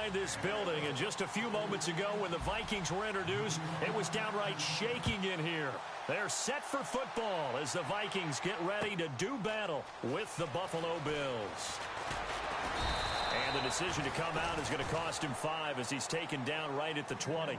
inside this building, and just a few moments ago when the Vikings were introduced, it was downright shaking in here. They're set for football as the Vikings get ready to do battle with the Buffalo Bills. And the decision to come out is going to cost him 5 as he's taken down right at the 20.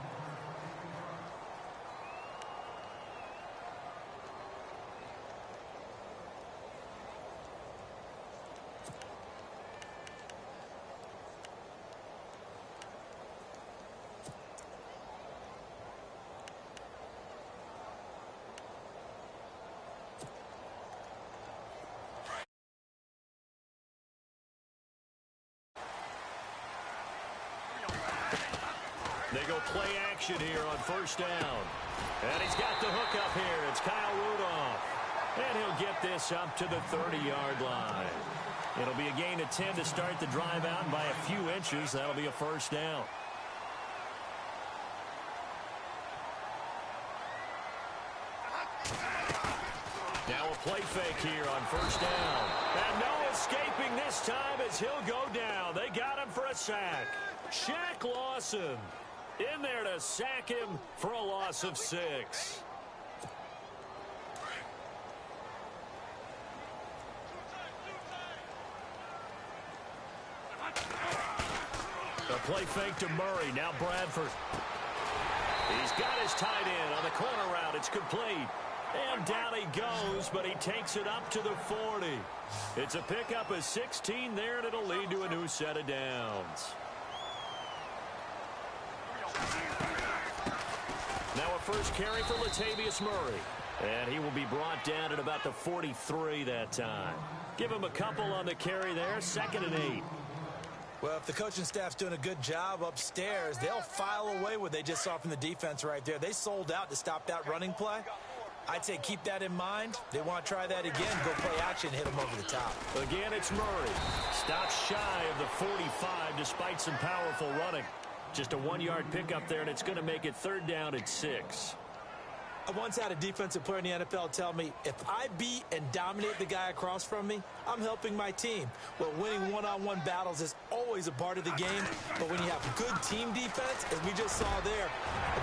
They go play action here on first down. And he's got the hook up here. It's Kyle Rudolph. And he'll get this up to the 30-yard line. It'll be a gain of 10 to start the drive out, and by a few inches, that'll be a first down. Now a play fake here on first down. And no escaping this time as he'll go down. They got him for a sack. Shaq Lawson in there to sack him for a loss of 6. A play fake to Murray. Now Bradford. He's got his tight end on the corner route. It's complete. And down he goes, but he takes it up to the 40. It's a pickup of 16 there, and it'll lead to a new set of downs. Now a first carry for Latavius Murray. And he will be brought down at about the 43 that time. Give him a couple on the carry there, 2nd and 8. Well, if the coaching staff's doing a good job upstairs, they'll file away what they just saw from the defense right there. They sold out to stop that running play. I'd say keep that in mind. They want to try that again, go play action, hit them over the top. Again, it's Murray. Stops shy of the 45 despite some powerful running. Just a 1-yard pickup there, and it's going to make it 3rd down at 6. I once had a defensive player in the NFL tell me, if I beat and dominate the guy across from me, I'm helping my team. Well, winning one-on-one battles is always a part of the game, but when you have good team defense, as we just saw there,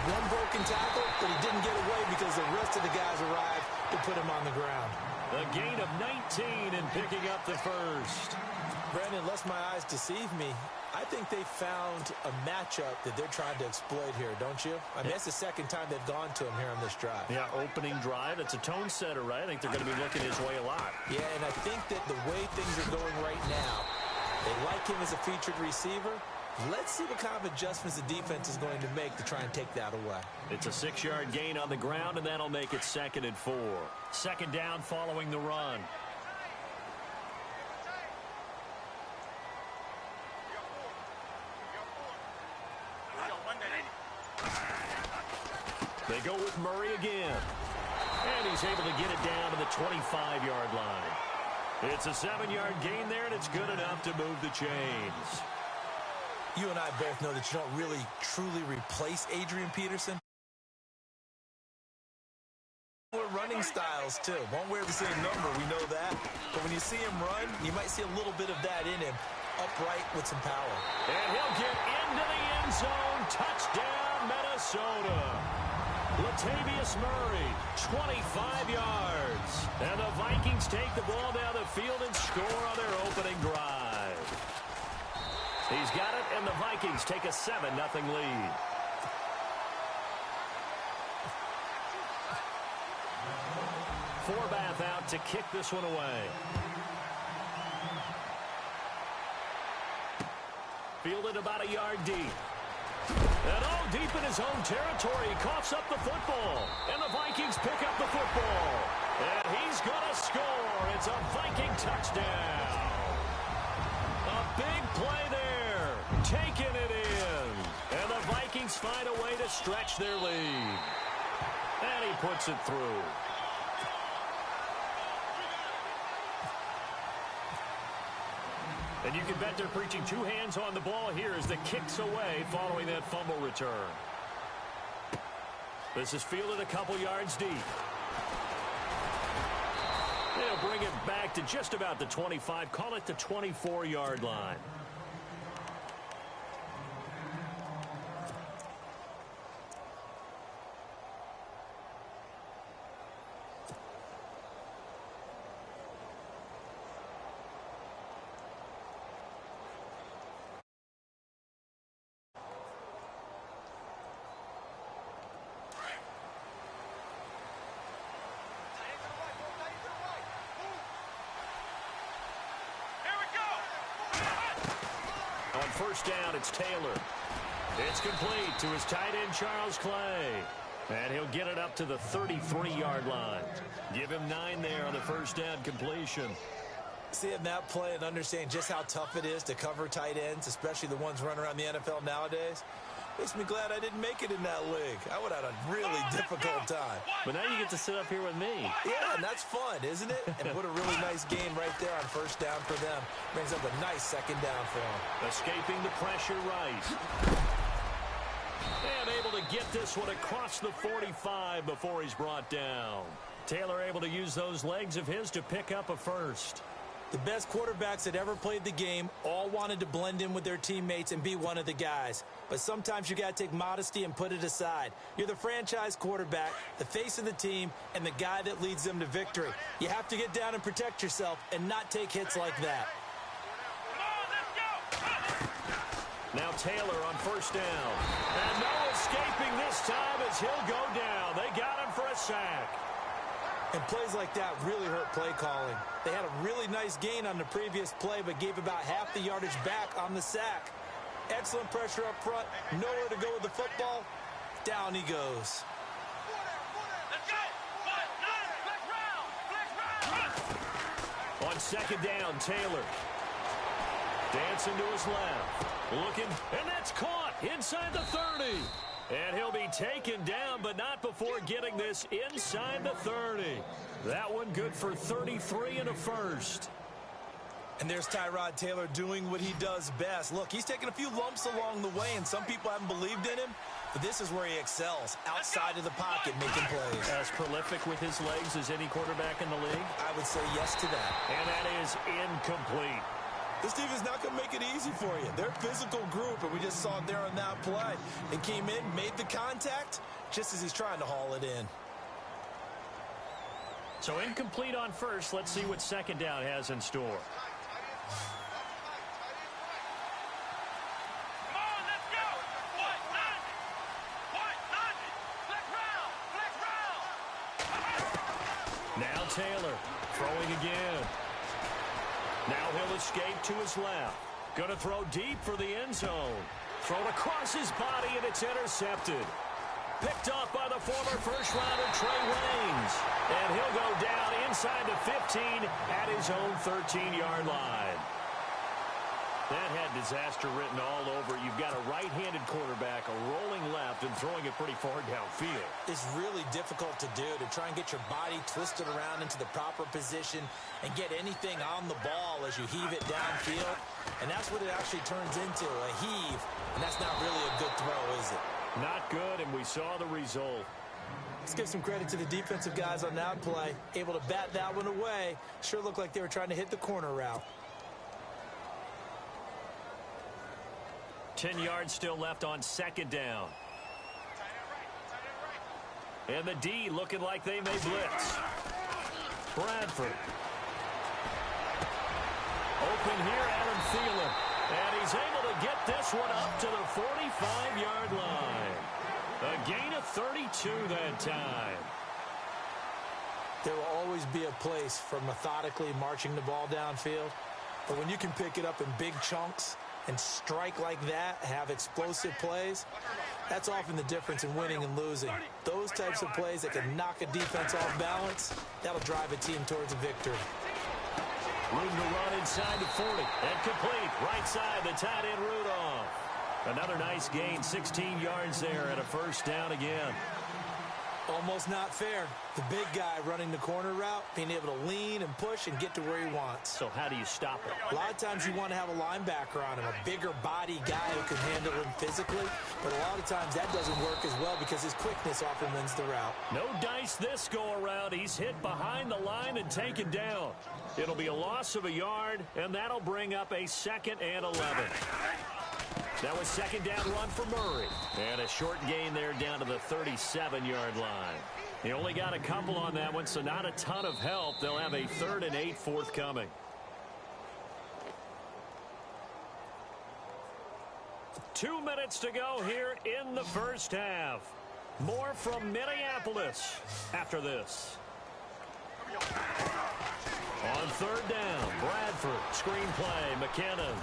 one broken tackle, but he didn't get away because the rest of the guys arrived to put him on the ground. A gain of 19 and picking up the first. Brandon, lest my eyes deceive me, I think they found a matchup that they're trying to exploit here, don't you? I mean, that's the second time they've gone to him here on this drive. Yeah, opening drive. It's a tone setter, right? I think they're going to be looking his way a lot. Yeah, and I think that the way things are going right now, they like him as a featured receiver. Let's see what kind of adjustments the defense is going to make to try and take that away. It's a 6-yard gain on the ground, and that'll make it 2nd and 4. 2nd down following the run. They go with Murray again. And he's able to get it down to the 25-yard line. It's a 7-yard gain there, and it's good enough to move the chains. You and I both know that you don't really, truly replace Adrian Peterson. We're running styles, too. Won't wear the same number, we know that. But when you see him run, you might see a little bit of that in him, upright with some power. And he'll get into the end zone. Touchdown, Minnesota. Latavius Murray, 25 yards. And the Vikings take the ball down the field and score on their opening drive. He's got it, and the Vikings take a 7-0 lead. Forbath out to kick this one away. Fielded about a yard deep. And all deep in his own territory. He coughs up the football. And the Vikings pick up the football. And he's going to score. It's a Viking touchdown. A big play there. Taking it in. And the Vikings find a way to stretch their lead. And he puts it through. And you can bet they're preaching 2 hands on the ball here as the kick's away following that fumble return. This is fielded a couple yards deep. They'll bring it back to just about the 25, call it the 24-yard line. first down. It's Taylor. It's complete to his tight end, Charles Clay. And he'll get it up to the 33-yard line. Give him 9 there on the first down completion. Seeing that play and understanding just how tough it is to cover tight ends, especially the ones running around the NFL nowadays, makes me glad I didn't make it in that league. I would have had a really difficult time. But now you get to sit up here with me. Yeah, and that's fun, isn't it? And what a really nice gain right there on first down for them. Brings up a nice second down for them. Escaping the pressure right. And able to get this one across the 45 before he's brought down. Taylor able to use those legs of his to pick up a first. The best quarterbacks that ever played the game all wanted to blend in with their teammates and be one of the guys. But sometimes you got to take modesty and put it aside. You're the franchise quarterback, the face of the team, and the guy that leads them to victory. You have to get down and protect yourself and not take hits like that. Now Taylor on first down. And no escaping this time as he'll go down. They got him for a sack. And plays like that really hurt play calling. They had a really nice gain on the previous play, but gave about half the yardage back on the sack. Excellent pressure up front. Nowhere to go with the football. Down he goes. On second down, Taylor. Dancing to his left. Looking, and that's caught inside the 30. And he'll be taken down, but not before getting this inside the 30. That one good for 33 and a first. And there's Tyrod Taylor doing what he does best. Look, he's taken a few lumps along the way, and some people haven't believed in him. But this is where he excels, outside of the pocket, making plays. As prolific with his legs as any quarterback in the league? I would say yes to that. And that is incomplete. This team is not going to make it easy for you. They're a physical group, and we just saw it there on that play. They came in, made the contact, just as he's trying to haul it in. So incomplete on first. Let's see what second down has in store. Now Taylor throwing again. Now he'll escape to his left. Going to throw deep for the end zone. Thrown across his body, and it's intercepted. Picked off by the former first-rounder Trey Waynes. And he'll go down inside the 15 at his own 13-yard line. That had disaster written all over. You've got a right-handed quarterback, a rolling left, and throwing it pretty far downfield. It's really difficult to do, to try and get your body twisted around into the proper position and get anything on the ball as you heave it downfield. And that's what it actually turns into, a heave. And that's not really a good throw, is it? Not good, and we saw the result. Let's give some credit to the defensive guys on that play. Able to bat that one away. Sure looked like they were trying to hit the corner route. 10 yards still left on second down. And the D looking like they may blitz. Bradford. Open here, Adam Thielen. And he's able to get this one up to the 45-yard line. A gain of 32 that time. There will always be a place for methodically marching the ball downfield. But when you can pick it up in big chunks and strike like that, have explosive plays, that's often the difference in winning and losing. Those types of plays that can knock a defense off balance, that'll drive a team towards a victory. Room to run inside the 40. And complete. Right side, the tight end Rudolph. Another nice gain, 16 yards there and a first down again. Almost not fair. The big guy running the corner route, being able to lean and push and get to where he wants. So how do you stop it? A lot of times you want to have a linebacker on him, a bigger body guy who can handle him physically. But a lot of times that doesn't work as well because his quickness often wins the route. No dice this go around. He's hit behind the line and taken down. It'll be a loss of a yard, and that'll bring up a 2nd and 11. That was second down run for Murray. And a short gain there down to the 37-yard line. He only got a couple on that one, so not a ton of help. They'll have a 3rd and 8 forthcoming. Two minutes to go here in the first half. More from Minneapolis after this. On 3rd down, Bradford, screen play, McKinnon.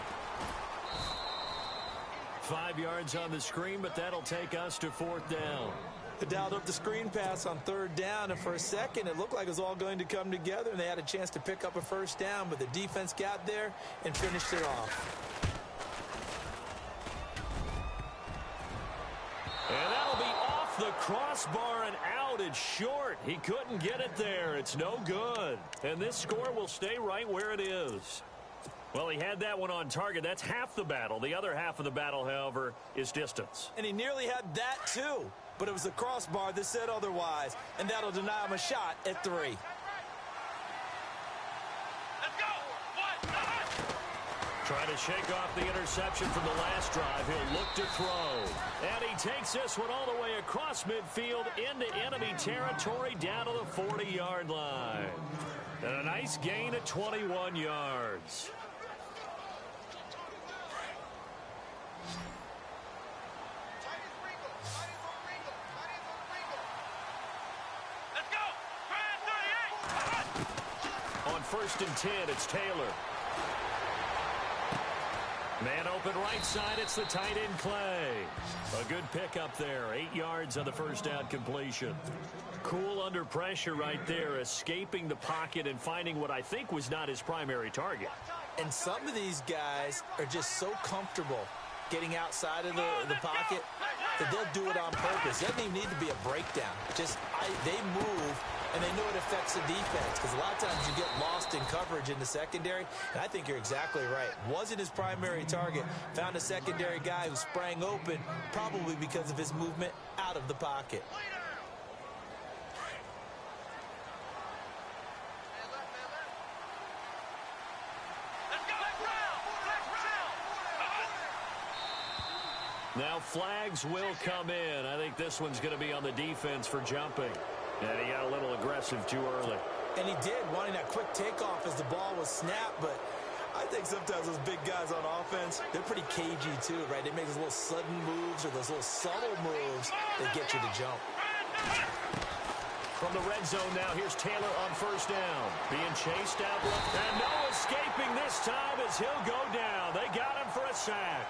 5 yards on the screen, but that'll take us to 4th down. They dialed up the screen pass on 3rd down, and for a second it looked like it was all going to come together, and they had a chance to pick up a 1st down, but the defense got there and finished it off. And that'll be off the crossbar and out. It's short. He couldn't get it there. It's no good. And this score will stay right where it is. Well, he had that one on target. That's half the battle. The other half of the battle, however, is distance. And he nearly had that too. But it was the crossbar that said otherwise. And that'll deny him a shot at 3. Let's go! Trying to shake off the interception from the last drive. He'll look to throw. And he takes this one all the way across midfield into enemy territory down to the 40-yard line. And a nice gain of 21 yards. On 1st and 10, it's Taylor. Man open right side, it's the tight end Clay. A good pickup there, 8 yards on the 1st down completion. Cool under pressure right there, escaping the pocket and finding what I think was not his primary target. And some of these guys are just so comfortable getting outside of the pocket that they'll do it on purpose. It doesn't even need to be a breakdown. They move, and they know it affects the defense, because a lot of times you get lost in coverage in the secondary, and I think you're exactly right. Wasn't his primary target. Found a secondary guy who sprang open, probably because of his movement out of the pocket. Now flags will come in. I think this one's going to be on the defense for jumping. And he got a little aggressive too early. And he did, wanting that quick takeoff as the ball was snapped, but I think sometimes those big guys on offense, they're pretty cagey too, right? They make those little sudden moves or those little subtle moves that get you to jump. From the red zone now, here's Taylor on 1st down. Being chased out left. And no escaping this time as he'll go down. They got him for a sack.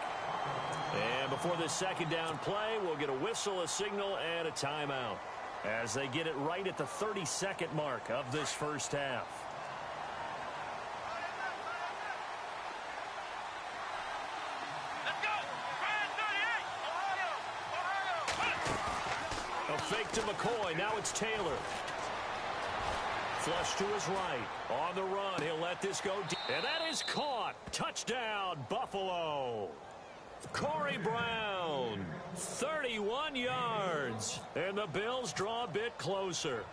And before this 2nd down play, we'll get a whistle, a signal, and a timeout as they get it right at the 32nd mark of this 1st half. A fake to McCoy. Now it's Taylor. Flush to his right. On the run. He'll let this go deep. And that is caught. Touchdown, Buffalo. Corey Brown, 31 yards. And the Bills draw a bit closer.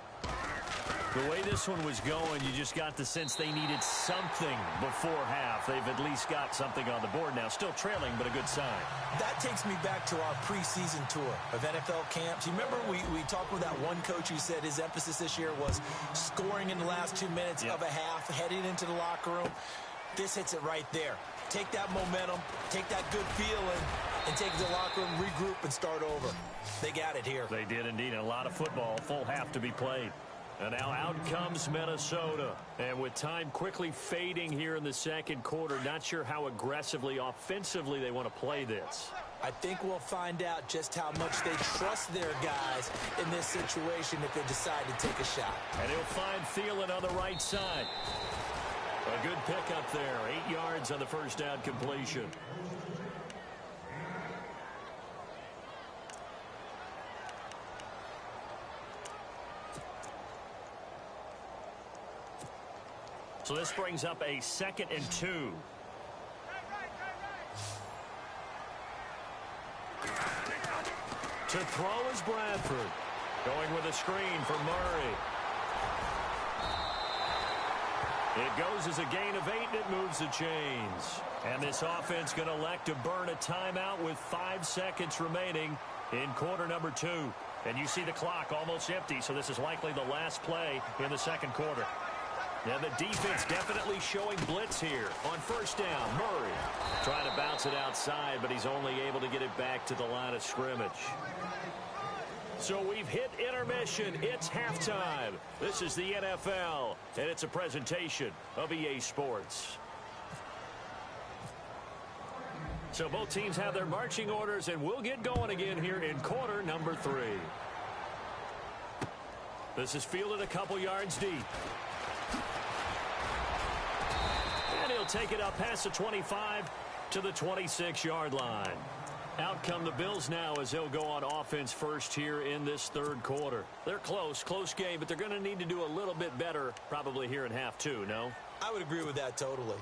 The way this one was going, you just got the sense they needed something before half. They've at least got something on the board now. Still trailing, but a good sign. That takes me back to our preseason tour of NFL camps. You remember we talked with that one coach who said his emphasis this year was scoring in the last 2 minutes of a half, heading into the locker room. This hits it right there. Take that momentum, take that good feeling, and take it to the locker room, regroup, and start over. They got it here. They did indeed. A lot of football, full half to be played. And now out comes Minnesota. And with time quickly fading here in the 2nd quarter, not sure how aggressively, offensively they want to play this. I think we'll find out just how much they trust their guys in this situation if they decide to take a shot. And he'll find Thielen on the right side. A good pickup there. 8 yards on the 1st down completion. So this brings up a 2nd and 2. To throw is Bradford. Going with a screen for Murray. It goes as a gain of 8, and it moves the chains. And this offense going to elect to burn a timeout with 5 seconds remaining in quarter number 2. And you see the clock almost empty, so this is likely the last play in the 2nd quarter. And the defense definitely showing blitz here. On 1st down, Murray trying to bounce it outside, but he's only able to get it back to the line of scrimmage. So we've hit intermission. It's halftime. This is the NFL, and it's a presentation of EA Sports. So both teams have their marching orders, and we'll get going again here in quarter number 3. This is fielded a couple yards deep. And he'll take it up past the 25 to the 26-yard line. Out come the Bills now as they'll go on offense first here in this third quarter. They're close game, but they're going to need to do a little bit better probably here in half 2, no? I would agree with that totally.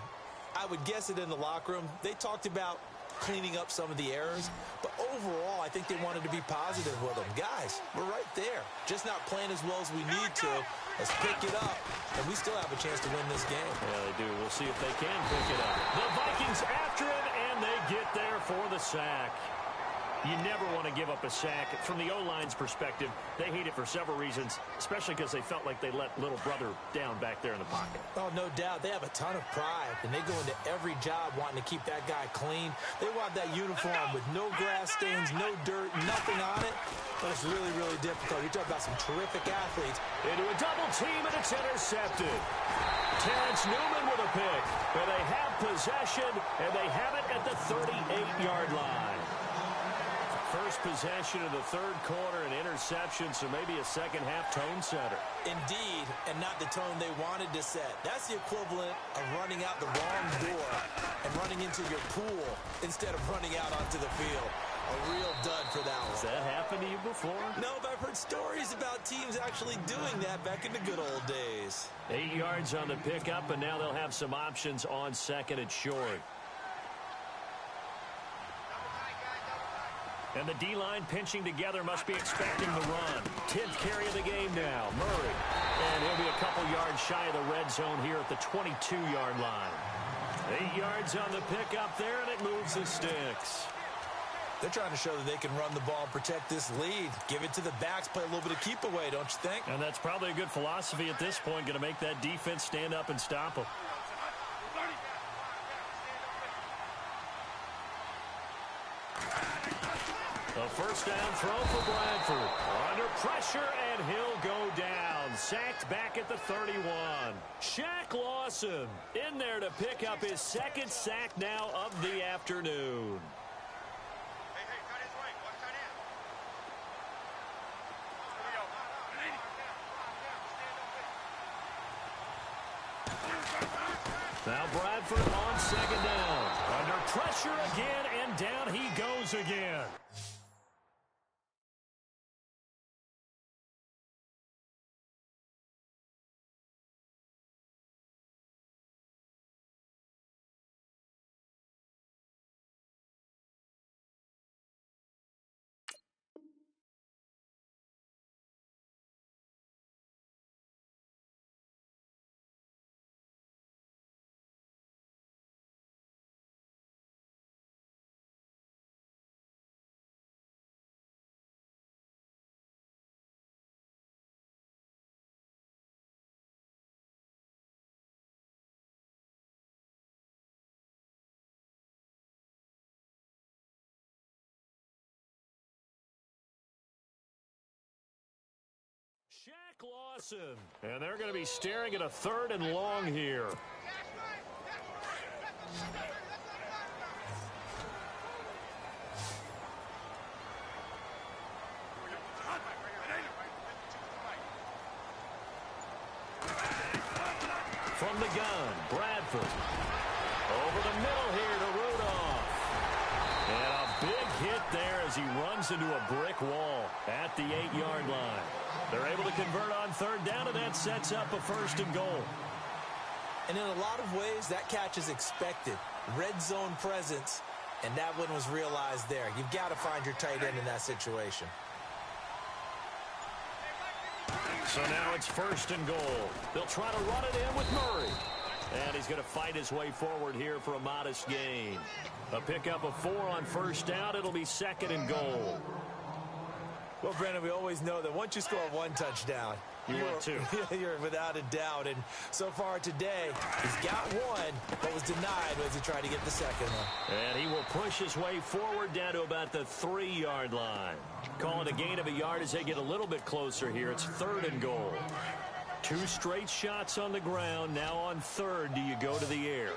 I would guess it in the locker room. They talked about cleaning up some of the errors, but overall, I think they wanted to be positive with them. Guys, we're right there. Just not playing as well as we need to. Let's pick it up, and we still have a chance to win this game. Yeah, they do. We'll see if they can pick it up. The Vikings after him, and they get there for the sack. You never want to give up a sack. From the O-line's perspective, they hate it for several reasons, especially because they felt like they let little brother down back there in the pocket. Oh, no doubt. They have a ton of pride, and they go into every job wanting to keep that guy clean. They want that uniform with no grass stains, no dirt, nothing on it. But it's really, really difficult. You're talking about some terrific athletes. Into a double team, and it's intercepted. Terrence Newman with a pick. But they have possession, and they have it at the 38-yard line. First possession of the third quarter, an interception, so maybe a second-half tone setter. Indeed, and not the tone they wanted to set. That's the equivalent of running out the wrong door and running into your pool instead of running out onto the field. A real dud for that one. Has that happened to you before? No, but I've heard stories about teams actually doing that back in the good old days. 8 yards on the pickup, and now they'll have some options on second and short. And the D-line pinching together, must be expecting the run. 10th carry of the game now, Murray. And he'll be a couple yards shy of the red zone here at the 22-yard line. 8 yards on the pickup there, and it moves the sticks. They're trying to show that they can run the ball and protect this lead. Give it to the backs, play a little bit of keep away, don't you think? And that's probably a good philosophy at this point, going to make that defense stand up and stop them. A first down throw for Bradford. Under pressure, and he'll go down. Sacked back at the 31. Shaq Lawson in there to pick up his second sack now of the afternoon. Now Bradford on second down. Under pressure again, and down he goes again. Shaq Lawson. And they're going to be staring at a third and long here. From the gun, Bradford. Over the middle here to Rudolph. And a big hit there as he runs into a brick wall at the 8-yard line. They're able to convert on third down, and that sets up a first and goal. And in a lot of ways, that catch is expected. Red zone presence, and that one was realized there. You've got to find your tight end in that situation. So now it's first and goal. They'll try to run it in with Murray. And he's going to fight his way forward here for a modest gain. A pickup of 4 on first down. It'll be second and goal. Well, Brandon, we always know that once you score one touchdown, you're without a doubt. And so far today, he's got one, but was denied as he tried to get the second one. And he will push his way forward down to about the 3-yard line. Calling a gain of a yard as they get a little bit closer here. It's third and goal. 2 straight shots on the ground. Now on third, do you go to the air?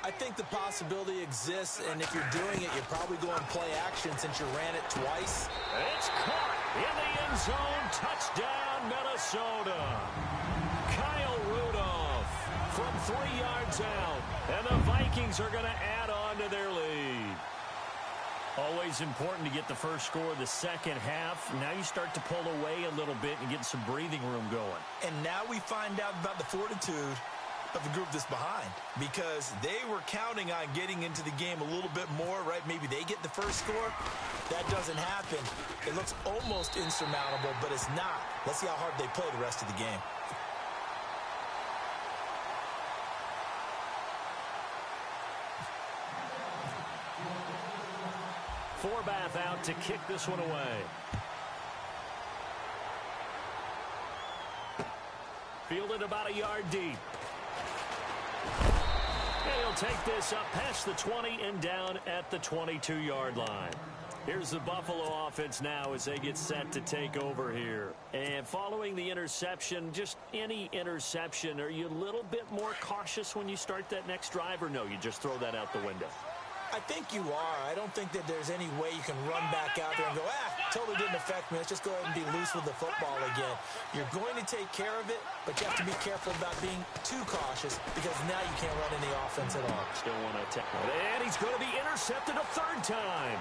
I think the possibility exists, and if you're doing it, you're probably going play action since you ran it twice. It's caught in the end zone. Touchdown, Minnesota. Kyle Rudolph from 3 yards out, and the Vikings are going to add on to their lead. Always important to get the first score of the second half. Now you start to pull away a little bit and get some breathing room going. And now we find out about the fortitude of the group that's behind, because they were counting on getting into the game a little bit more, right? Maybe they get the first score. That doesn't happen. It looks almost insurmountable, but it's not. Let's see how hard they play the rest of the game. Forbath out to kick this one away. Fielded about a yard deep. And he'll take this up past the 20 and down at the 22-yard line. Here's the Buffalo offense now as they get set to take over here. And following the interception, just any interception, are you a little bit more cautious when you start that next drive, or no, you just throw that out the window? I think you are. I don't think that there's any way you can run back out there and go, totally didn't affect me. Let's just go ahead and be loose with the football again. You're going to take care of it, but you have to be careful about being too cautious, because now you can't run any offense at all. Still want to attack. And he's going to be intercepted a third time.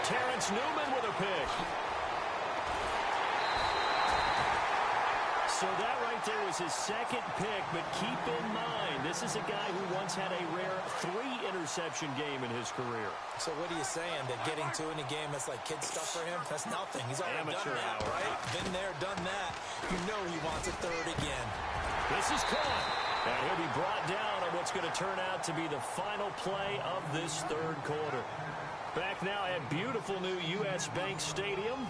Terrence Newman with a pick. So that right there was his second pick, but keep in mind, this is a guy who once had a rare 3-interception game in his career. So what are you saying, that getting 2 in a game, that's like kid stuff for him? That's nothing. He's already Amateur done that, hour. right? Been there, done that. You know he wants a third again. This is caught. And he'll be brought down on what's going to turn out to be the final play of this third quarter. Back now at beautiful new U.S. Bank Stadium.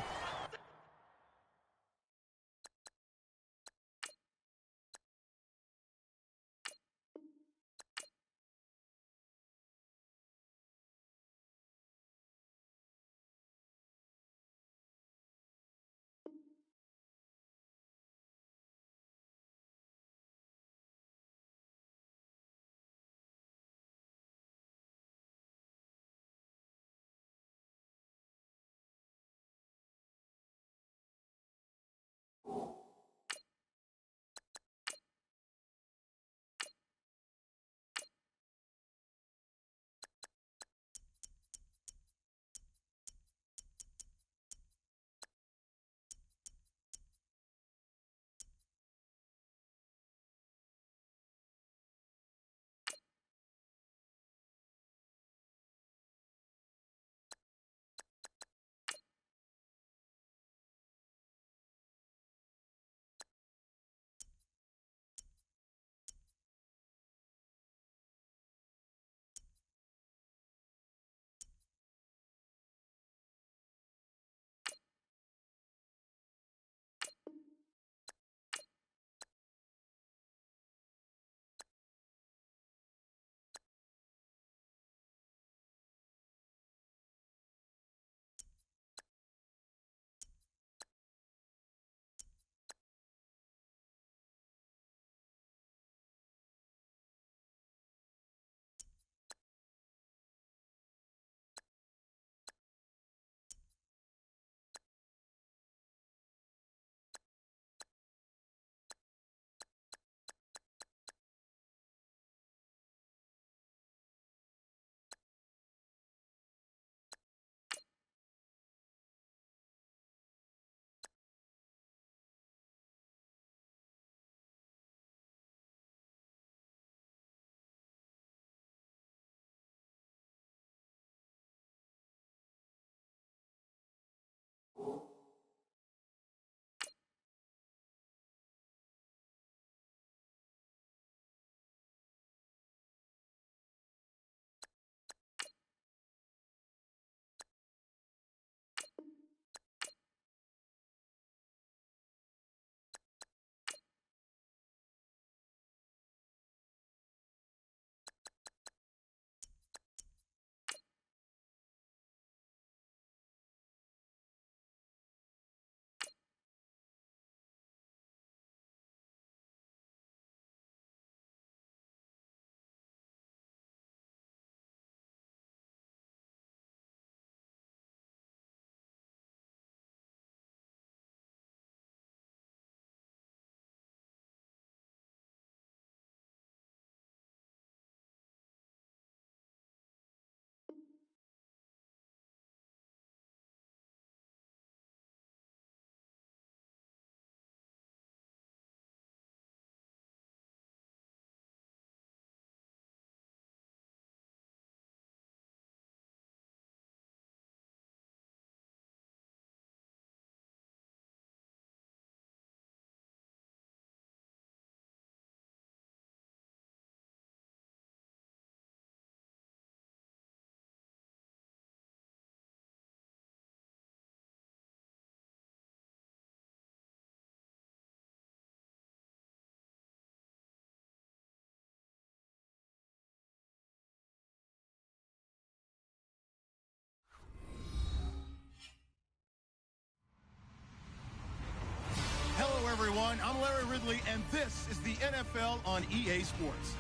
everyone. I'm Larry Ridley, and this is the NFL on EA Sports.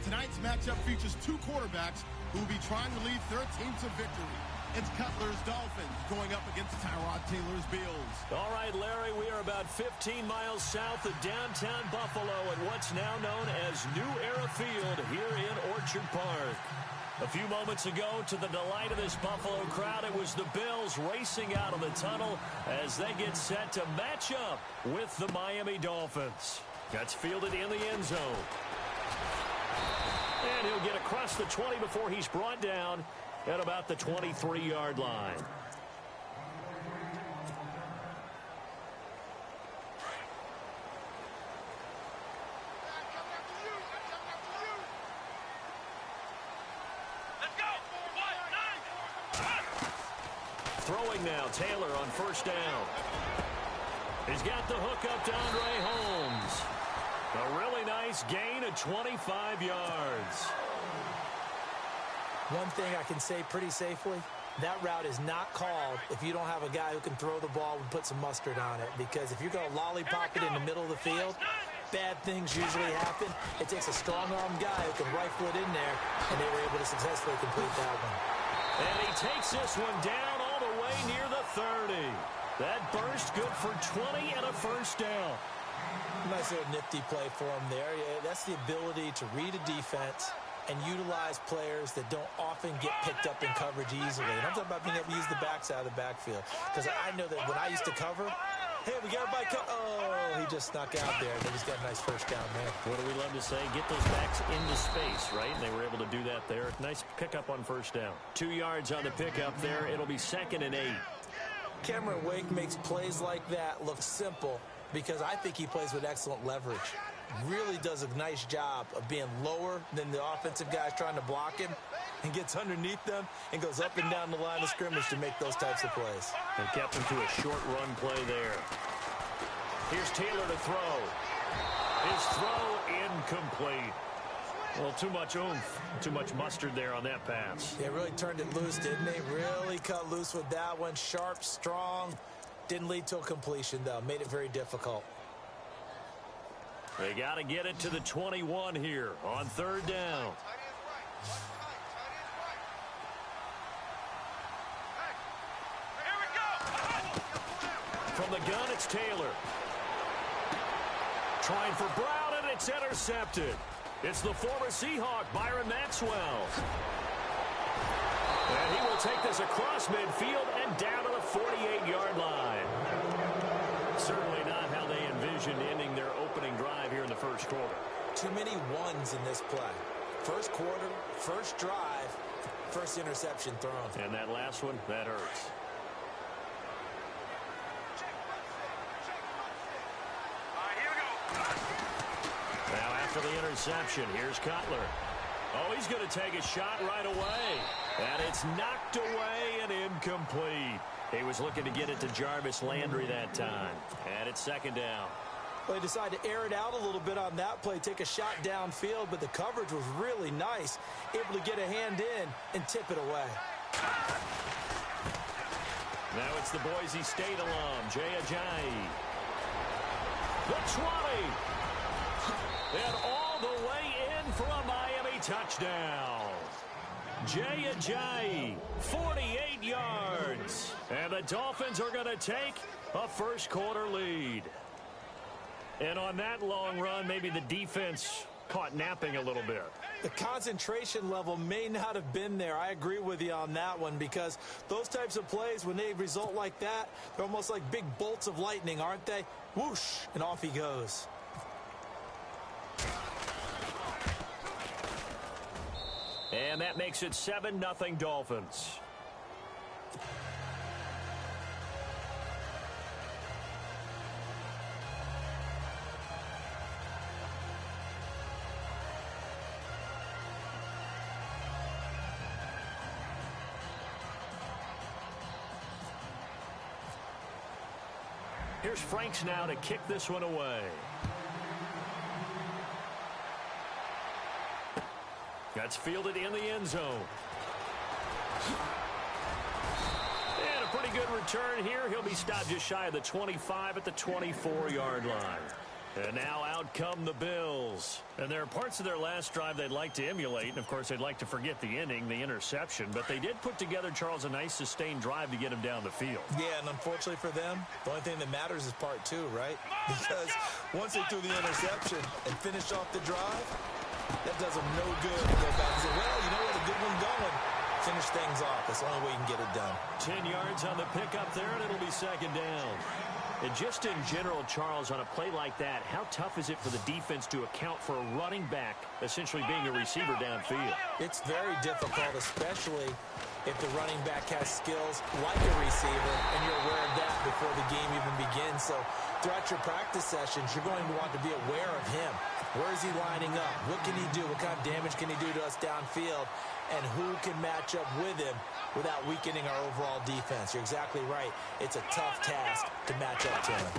Tonight's matchup features two quarterbacks who will be trying to lead their team to victory. It's Cutler's Dolphins going up against Tyrod Taylor's Bills. All right, Larry, we are about 15 miles south of downtown Buffalo at what's now known as New Era Field here in Orchard Park. A few moments ago, to the delight of this Buffalo crowd, it was the Bills racing out of the tunnel as they get set to match up with the Miami Dolphins. That's fielded in the end zone. And he'll get across the 20 before he's brought down at about the 23-yard line. Throwing now, Taylor on first down. He's got the hook up to Andre Holmes. A really nice gain of 25 yards. One thing I can say pretty safely, that route is not called if you don't have a guy who can throw the ball and put some mustard on it. Because if you're going to lollipop it in the middle of the field, bad things usually happen. It takes a strong-arm guy who can rifle it in there, and they were able to successfully complete that one. And he takes this one down all the way near the 30. That burst good for 20 and a first down. Nice little nifty play for him there. Yeah, that's the ability to read a defense and utilize players that don't often get picked up in coverage easily. And I'm talking about being able to use the backside of the backfield. Because I know that when I used to cover, hey, we got everybody oh, he just snuck out there. But he's got a nice first down there. What do we love to say? Get those backs into space, right? And they were able to do that there. Nice pickup on first down. 2 yards on the pickup there. It'll be 2nd and 8. Cameron Wake makes plays like that look simple because I think he plays with excellent leverage. Really does a nice job of being lower than the offensive guys trying to block him and gets underneath them and goes up and down the line of scrimmage to make those types of plays. They kept him to a short run play there. Here's Taylor to throw. His throw incomplete. Well, too much oomph, too much mustard there on that pass. They really turned it loose, didn't they? Really cut loose with that one. Sharp, strong. Didn't lead to a completion, though. Made it very difficult. They got to get it to the 21 here on 3rd down. From the gun, it's Taylor. Trying for Brown, and it's intercepted. It's the former Seahawk, Byron Maxwell. And he will take this across midfield and down to the 48-yard line. Certainly not how they envisioned ending their opening drive here in the first quarter. Too many ones in this play. First quarter, first drive, first interception thrown. And that last one, that hurts. Now after the interception, here's Cutler. Oh, he's going to take a shot right away. And it's knocked away and incomplete. He was looking to get it to Jarvis Landry that time. And it's 2nd down. Well, they decided to air it out a little bit on that play, take a shot downfield, but the coverage was really nice. Able to get a hand in and tip it away. Now it's the Boise State alum, Jay Ajayi. The 20. And all the way in for a Miami touchdown. Jay Ajayi, 48 yards. And the Dolphins are going to take a first quarter lead. And on that long run, maybe the defense caught napping a little bit. The concentration level may not have been there. I agree with you on that one because those types of plays, when they result like that, they're almost like big bolts of lightning, aren't they? Whoosh, and off he goes. And that makes it 7-0 Dolphins. Here's Franks now to kick this one away. That's fielded in the end zone. And a pretty good return here. He'll be stopped just shy of the 25 at the 24-yard line. And now out come the Bills. And there are parts of their last drive they'd like to emulate. And, of course, they'd like to forget the inning, the interception. But they did put together, Charles, a nice sustained drive to get him down the field. Yeah, and unfortunately for them, the only thing that matters is part two, right? Because once they threw the interception and finished off the drive, that does them no good to go back and say, well, you know what, a good one going. Finish things off. That's the only way you can get it done. 10 yards on the pickup there, and it'll be second down. And just in general, Charles, on a play like that, how tough is it for the defense to account for a running back essentially being a receiver downfield? It's very difficult, especially if the running back has skills like a receiver, and you're aware of that before the game even begins. So throughout your practice sessions, you're going to want to be aware of him. Where is he lining up? What can he do? What kind of damage can he do to us downfield? And who can match up with him without weakening our overall defense? You're exactly right. It's a tough task to match up to him.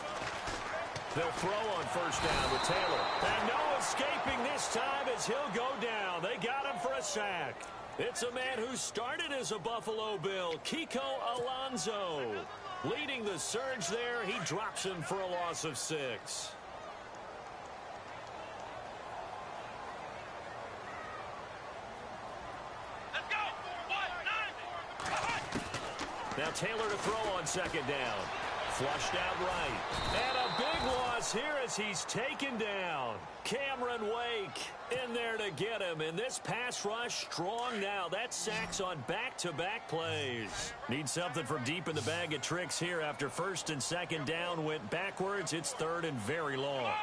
They'll throw on first down with Taylor. And no escaping this time as he'll go down. They got him for a sack. It's a man who started as a Buffalo Bill, Kiko Alonso. Leading the surge there, he drops him for a loss of 6. Now Taylor to throw on second down. Flushed out right. And a big loss here as he's taken down. Cameron Wake in there to get him. And this pass rush strong now. That sacks on back-to-back plays. Need something from deep in the bag of tricks here after first and second down went backwards. It's third and very long.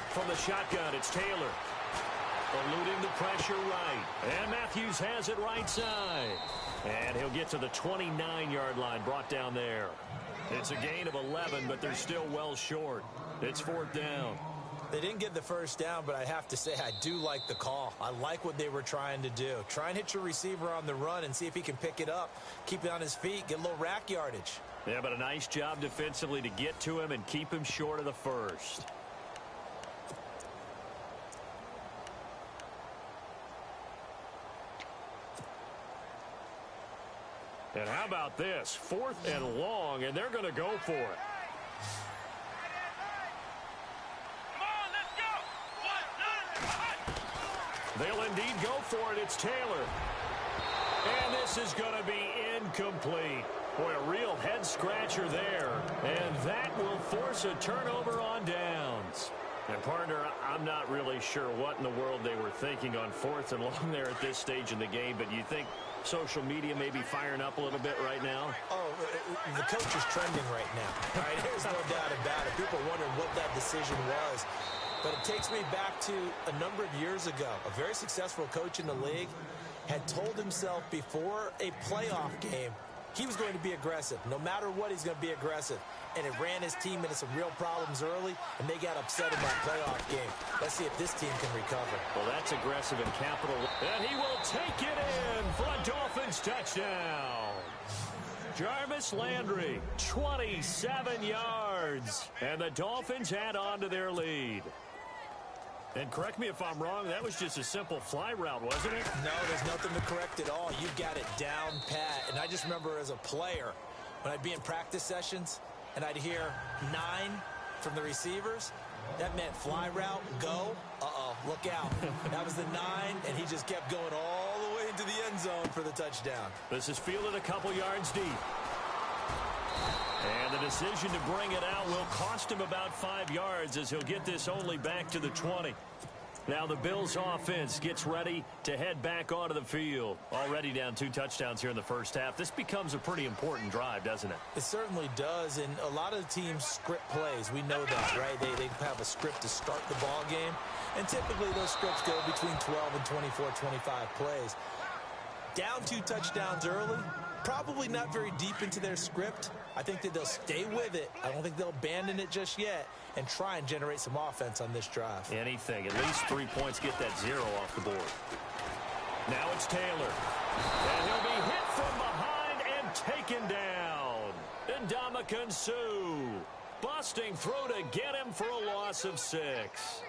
From the shotgun, it's Taylor. Eluding the pressure right. And Matthews has it right side. And he'll get to the 29-yard line, brought down there. It's a gain of 11, but they're still well short. It's fourth down. They didn't get the first down, but I have to say I do like the call. I like what they were trying to do. Try and hit your receiver on the run and see if he can pick it up, keep it on his feet, get a little rack yardage. Yeah, but a nice job defensively to get to him and keep him short of the first. And how about this? Fourth and long, and they're going to go for it. They'll indeed go for it. It's Taylor. And this is going to be incomplete. Boy, a real head-scratcher there. And that will force a turnover on downs. And, partner, I'm not really sure what in the world they were thinking on fourth and long there at this stage in the game, but you think social media may be firing up a little bit right now? Oh, the coach is trending right now. Right? There's no doubt about it. People are wondering what that decision was. But it takes me back to a number of years ago. A very successful coach in the league had told himself before a playoff game he was going to be aggressive. No matter what, he's going to be aggressive. And it ran his team into some real problems early, and they got upset in that playoff game. Let's see if this team can recover. Well, that's aggressive in capital. And he will take it in for a Dolphins touchdown. Jarvis Landry, 27 yards. And the Dolphins add on to their lead. And correct me if I'm wrong, that was just a simple fly route, wasn't it? No, there's nothing to correct at all. You've got it down pat. And I just remember as a player, when I'd be in practice sessions and I'd hear 9 from the receivers, that meant fly route, go. Uh-oh, look out. That was the 9, and he just kept going all the way into the end zone for the touchdown. This is fielded a couple yards deep. And the decision to bring it out will cost him about 5 yards as he'll get this only back to the 20. Now the Bills offense gets ready to head back onto the field. Already down 2 touchdowns here in the first half. This becomes a pretty important drive, doesn't it? It certainly does, and a lot of the teams script plays. We know that, right? They have a script to start the ball game, and typically those scripts go between 12 and 24, 25 plays. Down 2 touchdowns early, probably not very deep into their script. I think that they'll stay with it. I don't think they'll abandon it just yet and try and generate some offense on this drive. Anything. At least 3 points, get that 0 off the board. Now it's Taylor. And he'll be hit from behind and taken down. Ndamukong Suh busting through to get him for a loss of 6.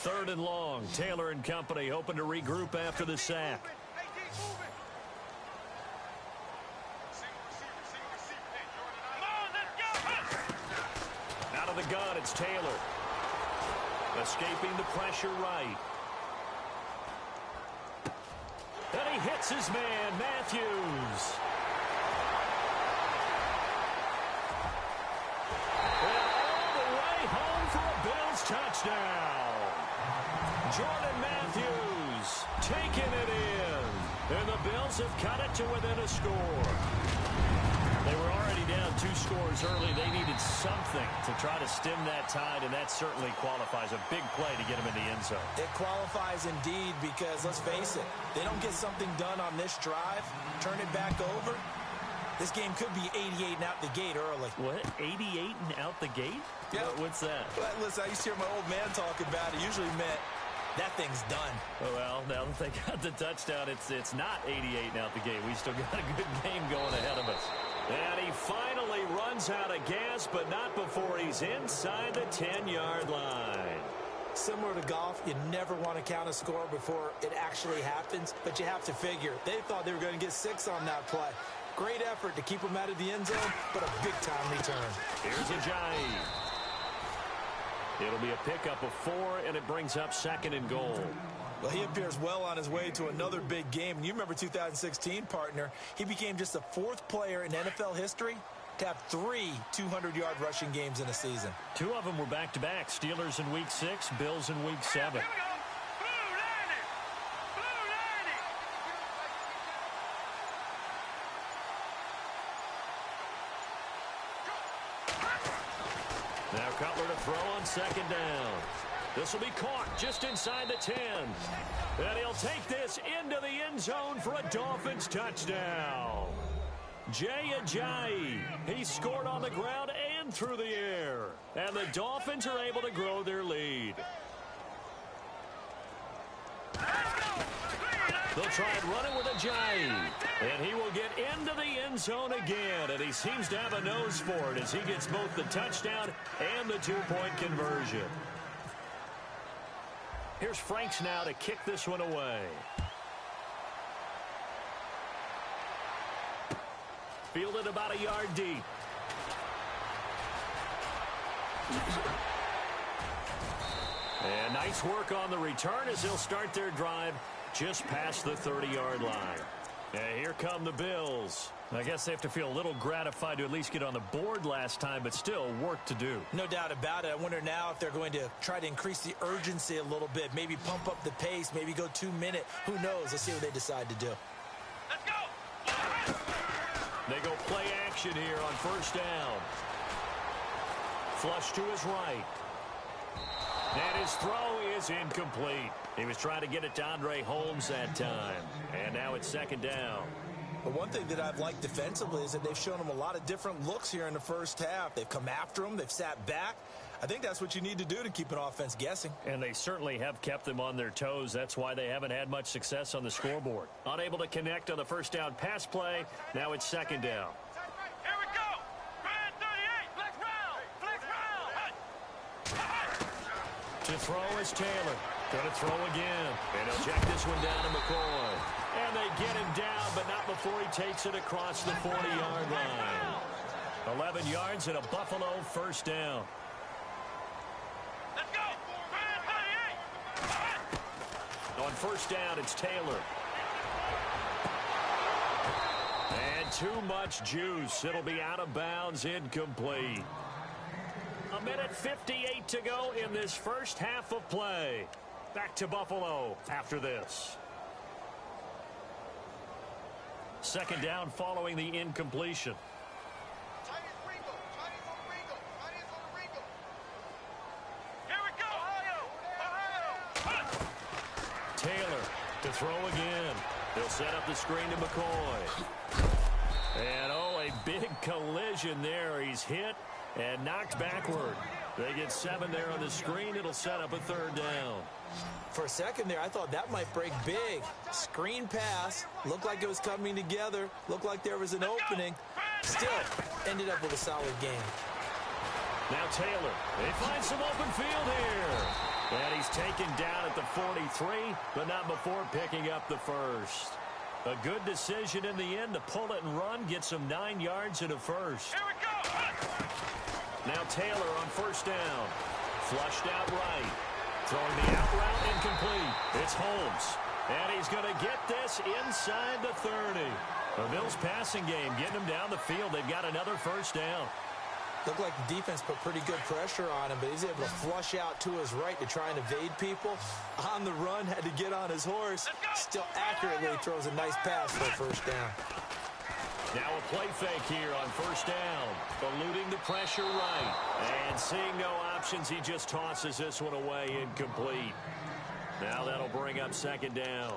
3rd and long. Taylor and company hoping to regroup after the sack. Out of the gun, it's Taylor. Escaping the pressure right. And he hits his man, Matthews. And all the way home for a Bills touchdown. Jordan Matthews taking it in. And the Bills have cut it to within a score. They were already down 2 scores early. They needed something to try to stem that tide, and that certainly qualifies. A big play to get them in the end zone. It qualifies indeed because, let's face it, they don't get something done on this drive, turn it back over, this game could be 88 and out the gate early. What? 88 and out the gate? Yeah. What's that? Well, listen, I used to hear my old man talk about it. Usually meant that thing's done. Oh, well, now that they got the touchdown, it's not 88 and out the gate. We still got a good game going ahead of us. And he finally runs out of gas, but not before he's inside the 10-yard line. Similar to golf, you never want to count a score before it actually happens, but you have to figure they thought they were going to get 6 on that play. Great effort to keep them out of the end zone, but a big-time return. Here's Ajayi. It'll be a pickup of 4, and it brings up 2nd and goal. Well, he appears well on his way to another big game. And you remember 2016, partner, he became just the 4th player in NFL history to have 3 200-yard rushing games in a season. 2 of them were back-to-back. Steelers in Week 6, Bills in Week 7. Now Cutler to throw on 2nd down. This will be caught just inside the 10. And he'll take this into the end zone for a Dolphins touchdown. Jay Ajayi. He scored on the ground and through the air. And the Dolphins are able to grow their lead. They'll try and run it with Ajayi. And he will get into the end zone again. And he seems to have a nose for it as he gets both the touchdown and the 2-point conversion. Here's Franks now to kick this one away. Fielded about a yard deep. And nice work on the return as they'll start their drive just past the 30-yard line. And here come the Bills. I guess they have to feel a little gratified to at least get on the board last time, but still work to do. No doubt about it. I wonder now if they're going to try to increase the urgency a little bit, maybe pump up the pace, maybe go 2-minute. Who knows? Let's see what they decide to do. Let's go! They go play action here on 1st down. Flush to his right. And his throw is incomplete. He was trying to get it to Andre Holmes that time. And now it's 2nd down. But one thing that I've liked defensively is that they've shown him a lot of different looks here in the first half. They've come after him. They've sat back. I think that's what you need to do to keep an offense guessing. And they certainly have kept them on their toes. That's why they haven't had much success on the scoreboard. Unable to connect on the 1st down pass play. Now it's 2nd down. Here we go. Grand 38. Flex round. To throw is Taylor. Going to throw again. And he'll check this one down to McCoy. And they get him down, but not before he takes it across the 40-yard line. 11 yards and a Buffalo 1st down. Let's go. Grand 38. On 1st down, it's Taylor. And too much juice. It'll be out of bounds, incomplete. 1:58 to go in this first half of play. Back to Buffalo after this. 2nd down following the incompletion. Here we go. Taylor to throw again. They'll set up the screen to McCoy. And, oh, a big collision there. He's hit and knocked backward. They get 7 there on the screen. It'll set up a 3rd down. For a second there, I thought that might break big. Screen pass. Looked like it was coming together. Looked like there was an opening. Still, ended up with a solid game. Now Taylor. They find some open field here. And he's taken down at the 43, but not before picking up the first. A good decision in the end to pull it and run, get some 9 yards and a first. Here we go. Now Taylor on first down. Flushed out right. Throwing the out route incomplete. It's Holmes. And he's going to get this inside the 30. The Bills passing game getting them down the field. They've got another first down. Looked like the defense put pretty good pressure on him, but he's able to flush out to his right to try and evade people. On the run, had to get on his horse. Still accurately throws a nice pass for a first down. Now a play fake here on first down. Eluding the pressure right. And seeing no options, he just tosses this one away incomplete. Now that'll bring up second down.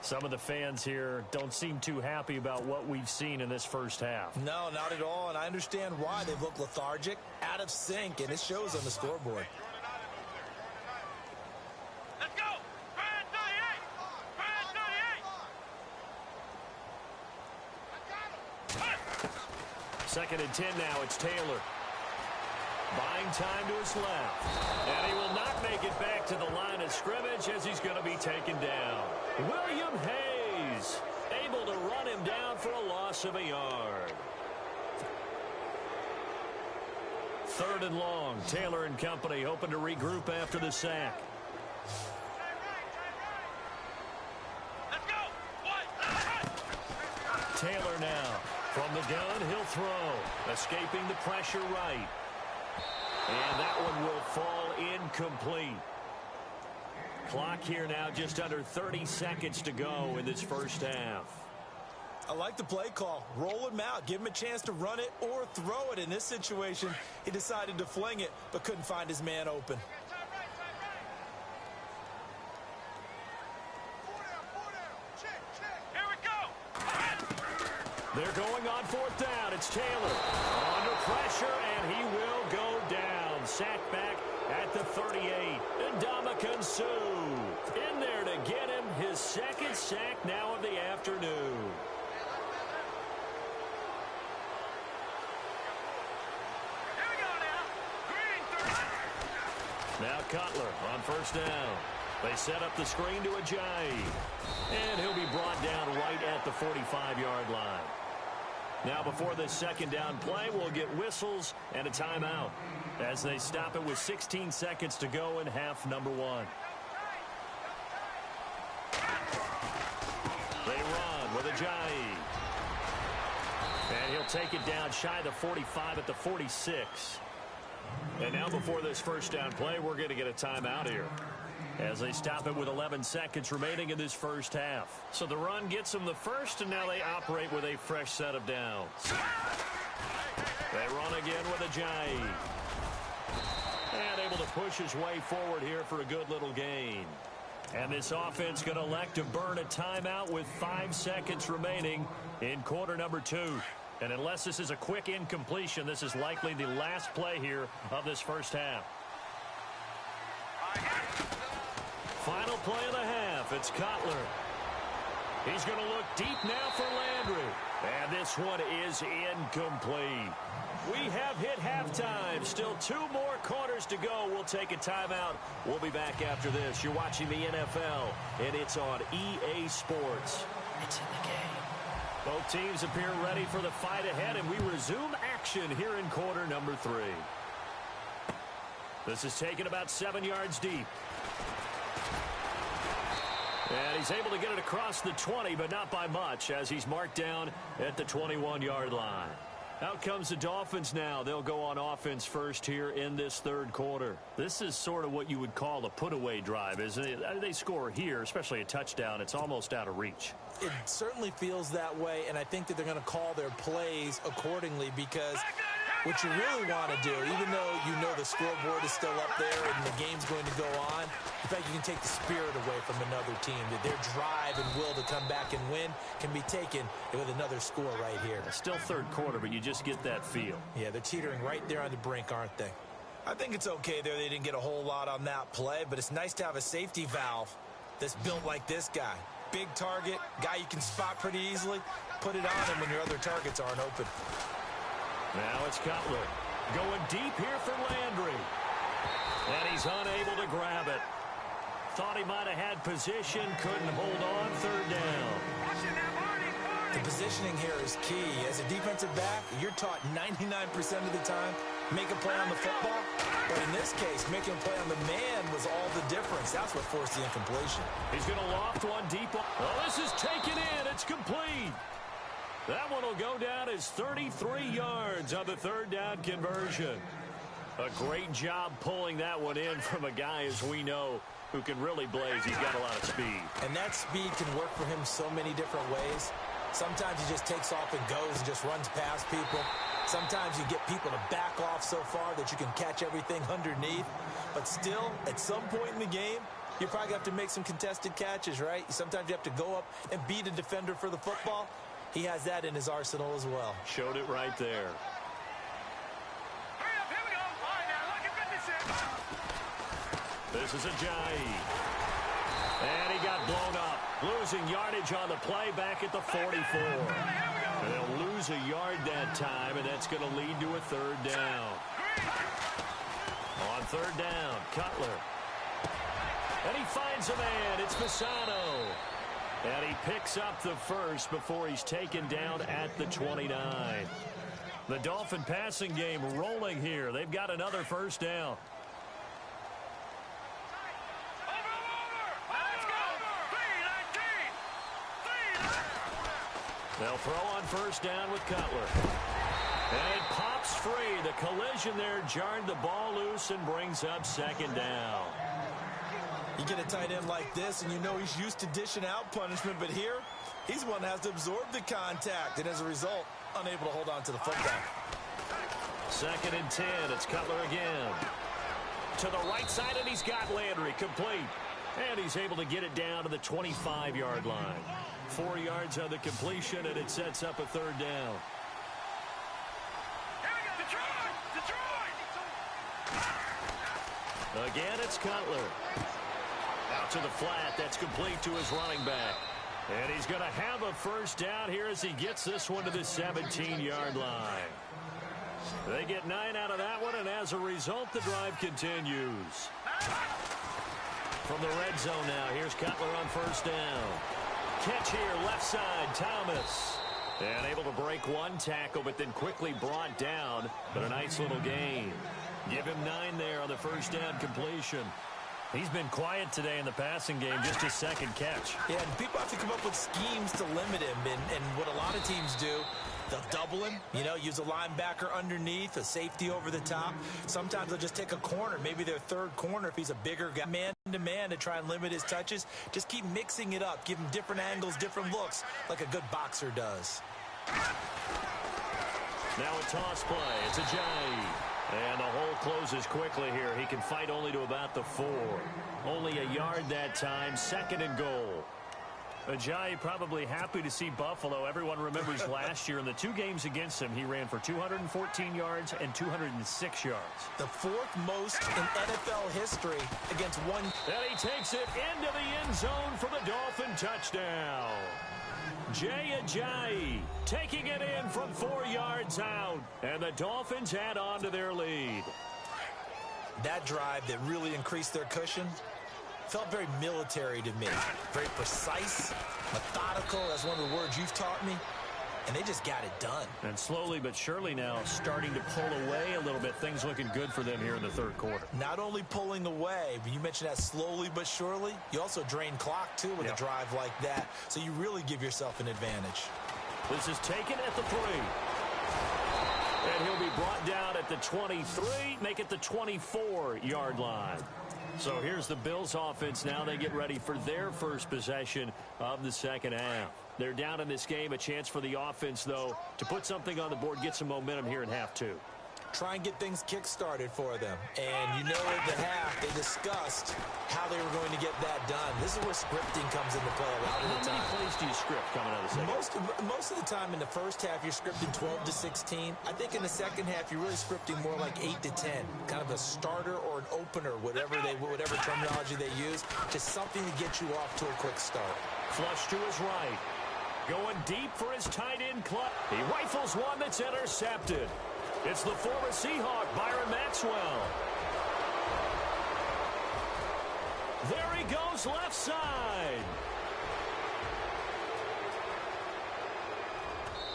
Some of the fans here don't seem too happy about what we've seen in this first half. No, not at all, and I understand why. They've looked lethargic, out of sync, and it shows on the scoreboard. Let's go. Brand 38. Second and 10 now. It's Taylor. Buying time to his left. And he will not make it back to the line of scrimmage as he's going to be taken down. William Hayes able to run him down for a loss of a yard. Third and long. Taylor and company hoping to regroup after the sack. Let's go. Taylor now. From the gun, he'll throw. Escaping the pressure right. And that one will fall incomplete. Clock here now just under 30 seconds to go in this first half. I like the play call. Roll him out. Give him a chance to run it or throw it. In this situation, he decided to fling it, but couldn't find his man open. Here we go. They're going on fourth down. It's Taylor. Under pressure, and he will go down. Sacked back at the 38. And Ndamukong Suh in there to get him his second sack now of the afternoon. Here we go now. Green 30. Now Cutler on first down. They set up the screen to Ajayi. And he'll be brought down right at the 45-yard line. Now before this second down play, we'll get whistles and a timeout as they stop it with 16 seconds to go in half number one. They run with Ajayi. And he'll take it down shy of the 45 at the 46. And now before this first down play, we're going to get a timeout here as they stop it with 11 seconds remaining in this first half. So the run gets them the first, and now they operate with a fresh set of downs. They run again with Ajayi. And able to push his way forward here for a good little gain. And this offense going to elect to burn a timeout with 5 seconds remaining in quarter number 2. And unless this is a quick incompletion, this is likely the last play here of this first half. Final play of the half. It's Cutler. He's going to look deep now for Landry. And this one is incomplete. We have hit halftime. Still 2 more quarters to go. We'll take a timeout. We'll be back after this. You're watching the NFL, and it's on EA Sports. It's in the game. Both teams appear ready for the fight ahead, and we resume action here in quarter number 3. This is taken about 7 yards deep. And he's able to get it across the 20, but not by much, as he's marked down at the 21-yard line. Out comes the Dolphins now. They'll go on offense first here in this third quarter. This is sort of what you would call a put-away drive, isn't it? They score here, especially a touchdown. It's almost out of reach. It certainly feels that way, and I think that they're going to call their plays accordingly, because what you really want to do, even though you know the scoreboard is still up there and the game's going to go on, in fact, you can take the spirit away from another team. That their drive and will to come back and win can be taken with another score right here. Still third quarter, but you just get that feel. Yeah, they're teetering right there on the brink, aren't they? I think it's okay there. They didn't get a whole lot on that play, but it's nice to have a safety valve that's built like this guy. Big target, guy you can spot pretty easily. Put it on him when your other targets aren't open. Now it's Cutler going deep here for Landry. And he's unable to grab it. thought he might have had position, couldn't hold on, third down. The positioning here is key. As a defensive back, you're taught 99% of the time, make a play on the football. But in this case, making a play on the man was all the difference. That's what forced the incompletion. He's going to loft one deep. Oh, this is taken in. It's complete. That one will go down as 33 yards on the third down conversion. A great job pulling that one in from a guy, as we know, who can really blaze. He's got a lot of speed. And that speed can work for him so many different ways. Sometimes he just takes off and goes and just runs past people. Sometimes you get people to back off so far that you can catch everything underneath. But still, at some point in the game, you probably have to make some contested catches, right? Sometimes you have to go up and beat a defender for the football. He has that in his arsenal as well. Showed it right there. Hurry up, here we go. All right, now, look at This is Ajayi. And he got blown up. Losing yardage on the play back at the 44. And they'll lose a yard that time, and that's going to lead to a third down. On third down, Cutler. And he finds a man. It's Fasano. And he picks up the first before he's taken down at the 29. The Dolphin passing game rolling here. They've got another first down. They'll throw on first down with Cutler. And it pops free. The collision there jarred the ball loose and brings up second down. You get a tight end like this, and you know he's used to dishing out punishment, but here, he's the one that has to absorb the contact, and as a result, unable to hold on to the football. Second and 10. It's Cutler again. To the right side, and he's got Landry complete. And he's able to get it down to the 25-yard line. 4 yards on the completion, and it sets up a third down. Again, it's Cutler. Out to the flat. That's complete to his running back. And he's going to have a first down here as he gets this one to the 17-yard line. They get 9 out of that one, and as a result, the drive continues. From the red zone now, here's Cutler on first down. Catch here, left side, Thomas. And able to break one tackle, but then quickly brought down. But a nice little gain. Give him 9 there on the first down completion. He's been quiet today in the passing game, just his second catch. Yeah, and people have to come up with schemes to limit him. And what a lot of teams do, they'll double him, you know, use a linebacker underneath, a safety over the top. Sometimes they'll just take a corner, maybe their third corner if he's a bigger guy, man-to-man to try and limit his touches. Just keep mixing it up, give him different angles, different looks, like a good boxer does. Now a toss play. It's Ajayi. And the hole closes quickly here. He can fight only to about the 4. Only a yard that time. Second and goal. Ajayi probably happy to see Buffalo. Everyone remembers last year in the 2 games against him, he ran for 214 yards and 206 yards. The 4th most in NFL history against one. And he takes it into the end zone for the Dolphin touchdown. Jay Ajayi taking it in from 4 yards out. And the Dolphins add on to their lead. That drive that really increased their cushion felt very military to me. Very precise, methodical. That's one of the words you've taught me. And they just got it done. And slowly but surely now starting to pull away a little bit. Things looking good for them here in the third quarter. Not only pulling away, but you mentioned that slowly but surely. You also drain clock, too, with a drive like that. So you really give yourself an advantage. This is taken at the 3. And he'll be brought down at the 23, make it the 24-yard line. So here's the Bills offense now. They get ready for their first possession of the second half. They're down in this game. A chance for the offense, though, to put something on the board, get some momentum here in half 2. Try and get things kick-started for them. And you know at the half, they discussed how they were going to get that done. This is where scripting comes into play a lot of the time. How many plays do you script coming out of the second? Most of the time in the first half, you're scripting 12 to 16. I think in the second half, you're really scripting more like 8 to 10. Kind of a starter or an opener, whatever terminology they use. Just something to get you off to a quick start. Flush to his right. Going deep for his tight end clutch. He rifles one that's intercepted. It's the former Seahawk, Byron Maxwell. There he goes left side.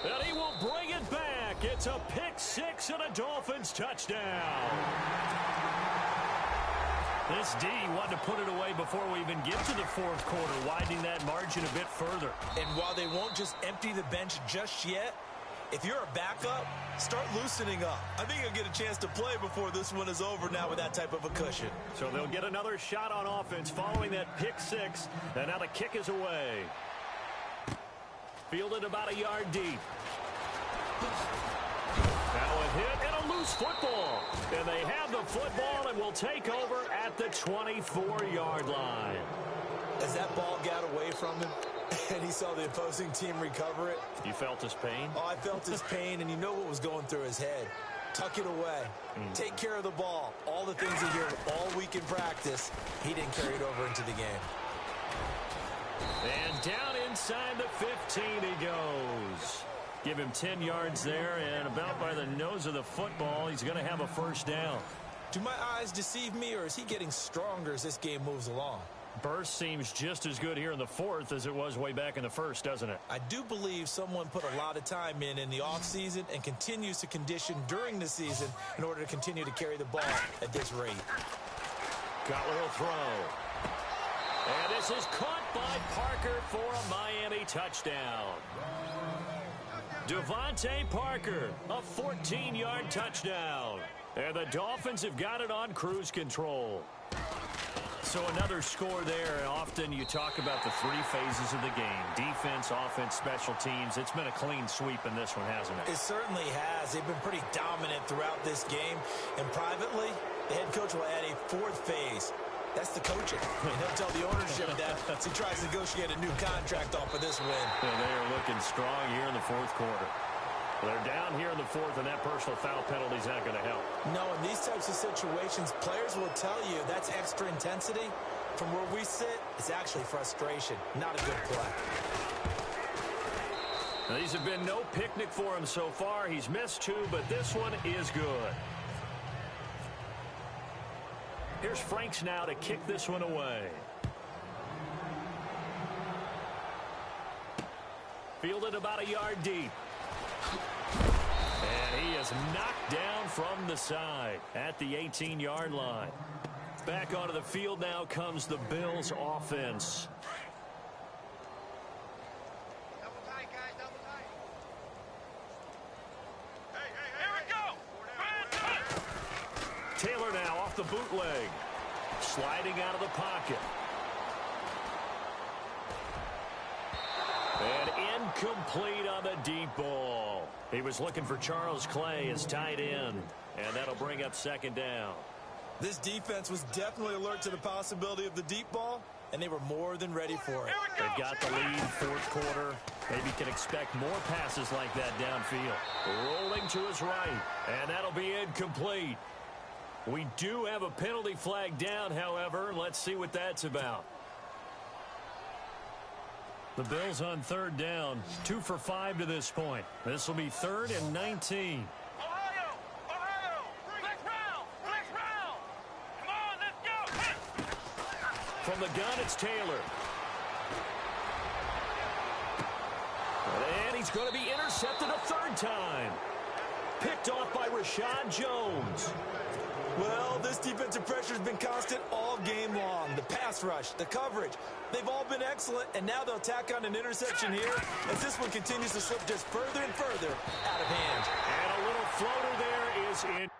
And he will bring it back. It's a pick six and a Dolphins touchdown. This D wanted to put it away before we even get to the fourth quarter, widening that margin a bit further. And while they won't just empty the bench just yet, if you're a backup, start loosening up. I think you'll get a chance to play before this one is over now with that type of a cushion. So they'll get another shot on offense following that pick six. And now the kick is away. Fielded about a yard deep. Now a hit and a loose football. And they have the football and will take over at the 24-yard line. As that ball got away from him and he saw the opposing team recover it. You felt his pain? Oh, I felt his pain, and you know what was going through his head. Tuck it away. Take care of the ball. All the things he heard all week in practice, he didn't carry it over into the game. And down inside the 15 he goes. Give him 10 yards there, and about by the nose of the football, he's going to have a first down. Do my eyes deceive me, or is he getting stronger as this game moves along? Burst seems just as good here in the fourth as it was way back in the first, doesn't it? I do believe someone put a lot of time in the offseason and continues to condition during the season in order to continue to carry the ball at this rate. Cutler will throw. And this is caught by Parker for a Miami touchdown. Devontae Parker, a 14-yard touchdown. And the Dolphins have got it on cruise control. So another score there. Often you talk about the three phases of the game. Defense, offense, special teams. It's been a clean sweep in this one, hasn't it? It certainly has. They've been pretty dominant throughout this game. And privately, the head coach will add a fourth phase. That's the coaching. And he'll tell the ownership that as he tries to negotiate a new contract off of this win. Yeah, they are looking strong here in the fourth quarter. They're down here in the fourth, and that personal foul penalty is not going to help. No, in these types of situations, players will tell you that's extra intensity. From where we sit, it's actually frustration, not a good play. Now, these have been no picnic for him so far. He's missed two, but this one is good. Here's Franks now to kick this one away. Fielded about a yard deep. And he is knocked down from the side at the 18-yard line. Back onto the field now comes the Bills offense. Double tight, guys, double tight. Hey, here we go. Taylor now off the bootleg. Sliding out of the pocket. And incomplete on the deep ball. He was looking for Charles Clay as tight end. And that'll bring up second down. This defense was definitely alert to the possibility of the deep ball, and they were more than ready for it. They've got the lead fourth quarter. Maybe can expect more passes like that downfield. Rolling to his right. And that'll be incomplete. We do have a penalty flag down, however. Let's see what that's about. The Bills on third down. 2 for 5 to this point. This will be 3rd and 19. Ohio! Flex round! Come on, let's go! From the gun, it's Taylor. And he's going to be intercepted a third time. Picked off by Rashad Jones. Well, this defensive pressure has been constant all game long. The pass rush, the coverage, they've all been excellent, and now they'll tack on an interception here as this one continues to slip just further and further out of hand. And a little floater there is in.